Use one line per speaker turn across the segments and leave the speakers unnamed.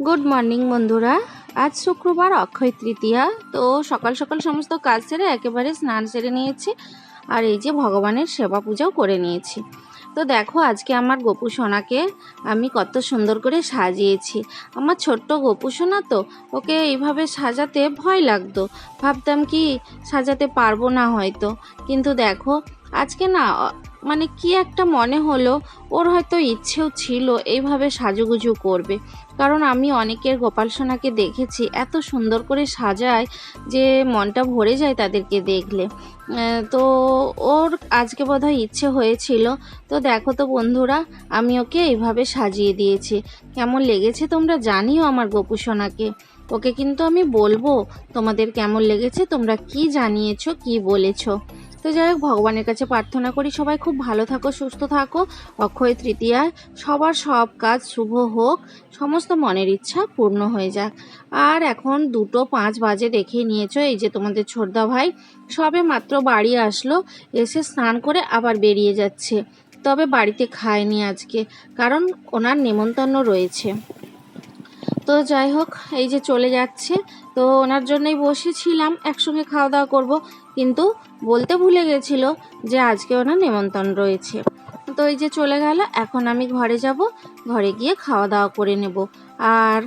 Good morning বন্ধুরা। আজ শুক্রবার, অক্ষয় তৃতীয়া। তো সকাল সকাল সমস্ত কাজ সেরে একেবারে স্নান সেরে নিয়েছি, আর এই যে ভগবানের সেবা পূজাও করে নিয়েছি। তো দেখো আজকে আমার গোপু সোনাকে আমি কত সুন্দর করে সাজিয়েছি। আমার ছোট্ট গোপু সোনা, তো ওকে এইভাবে সাজাতে ভয় লাগতো, ভাবতাম কি সাজাতে পারবো না হয়তো। কিন্তু দেখো আজকে না মানে কি একটা মনে হলো, ওর হয়তো ইচ্ছেও ছিল এইভাবে সাজুগুজু করবে। কারণ আমি অনেকের গোপাল সোনাকে দেখেছি এত সুন্দর করে সাজায় যে মনটা ভরে যায় তাদেরকে দেখলে। তো ওর আজকে বোধহয় ইচ্ছে হয়েছিল। তো দেখো তো বন্ধুরা, আমি ওকে এইভাবে সাজিয়ে দিয়েছি। কেমন লেগেছে তোমরা জানিও আমার গোপু সোনাকে। ওকে কিন্তু আমি বলবো তোমাদের কেমন লেগেছে, তোমরা কি জানিয়েছো, কি বলেছো। তো যাই হোক, ভগবানের কাছে প্রার্থনা করি সবাই খুব ভালো থাকো, সুস্থ থাকো। অক্ষয় তৃতীয়ায় সবার সব কাজ শুভ হোক, সমস্ত মনের ইচ্ছা পূর্ণ হয়ে যাক। আর এখন 2:05 বাজে, দেখেই নিয়েছো। এই যে তোমাদের ছোটদা ভাই সবে মাত্র বাড়ি আসলো, এসে স্নান করে আবার বেরিয়ে যাচ্ছে। তবে বাড়িতে খায়নি আজকে, কারণ ওনার নেমন্তন্ন রয়েছে। তো যাই হোক, এই যে চলে যাচ্ছে। তো ওনার জন্যই বসেছিলাম, একসঙ্গে খাওয়া দাওয়া করব, কিন্তু বলতে ভুলে গেছিল যে আজকে ওনার নেমন্তন্ন রয়েছে। তো এই যে চলে গেল। এখন আমি ঘরে যাব, ঘরে গিয়ে খাওয়া দাওয়া করে নেব। আর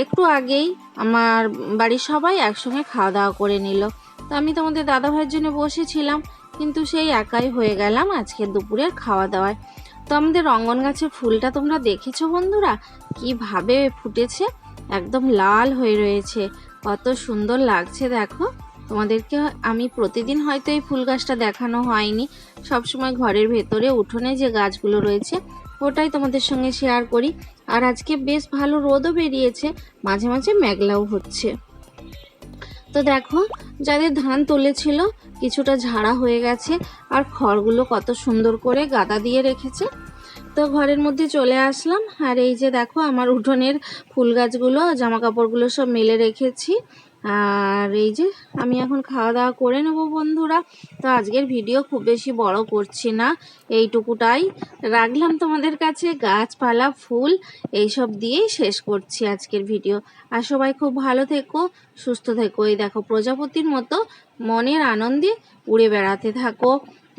একটু আগেই আমার বাড়ির সবাই একসঙ্গে খাওয়া দাওয়া করে নিল। তো আমি তোমাদের দাদাভাইয়ের জন্য বসেছিলাম, কিন্তু সেই একাই হয়ে গেলাম আজকে দুপুরের খাওয়া দাওয়ায়। তো আমাদের রঙ্গন গাছের ফুলটা তোমরা দেখেছো বন্ধুরা, কিভাবে ফুটেছে, একদম লাল হয়ে রয়েছে, কত সুন্দর লাগছে দেখো। তোমাদেরকে আমি প্রতিদিন হয়তো এই ফুল গাছটা দেখানো হয়নি, সবসময় ঘরের ভেতরে উঠোনে যে গাছগুলো রয়েছে ওটাই তোমাদের সঙ্গে শেয়ার করি। আর আজকে বেশ ভালো রোদও বেরিয়েছে, মাঝে মাঝে মেঘলাও হচ্ছে। তো দেখো, যাদের ধান তুলেছিল কিছুটা ঝাড়া হয়ে গেছে, আর খড়গুলো কত সুন্দর করে গাদা দিয়ে রেখেছে। তো ঘরের মধ্যে চলে আসলাম, আর এই যে দেখো আমার উঠোনের ফুল গাছগুলো, জামা কাপড়গুলো সব মেলে রেখেছি। আর এই যে আমি এখন খাওয়া দাওয়া করে নেব বন্ধুরা। তো আজকের ভিডিও খুব বেশি বড় করছি না, এইটুকুটাই রাখলাম তোমাদের কাছে। গাছপালা, ফুল এইসব দিয়েই শেষ করছি আজকের ভিডিও। আর সবাই খুব ভালো থেকো, সুস্থ থেকো। এই দেখো প্রজাপতির মতো মনের আনন্দে উড়ে বেড়াতে থাকো,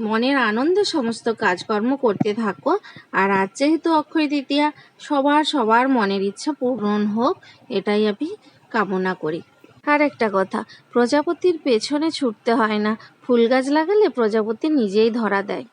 মনের আনন্দে সমস্ত কাজকর্ম করতে থাকো। আর আজ যেহেতু অক্ষয় তৃতীয়া, সবার মনের ইচ্ছা পূরণ হোক, এটাই আমি কামনা করি। আর একটা কথা, প্রজাপতির পেছনে ছুটতে হয় না, ফুল গাছ লাগালে প্রজাপতি নিজেই ধরা দেয়।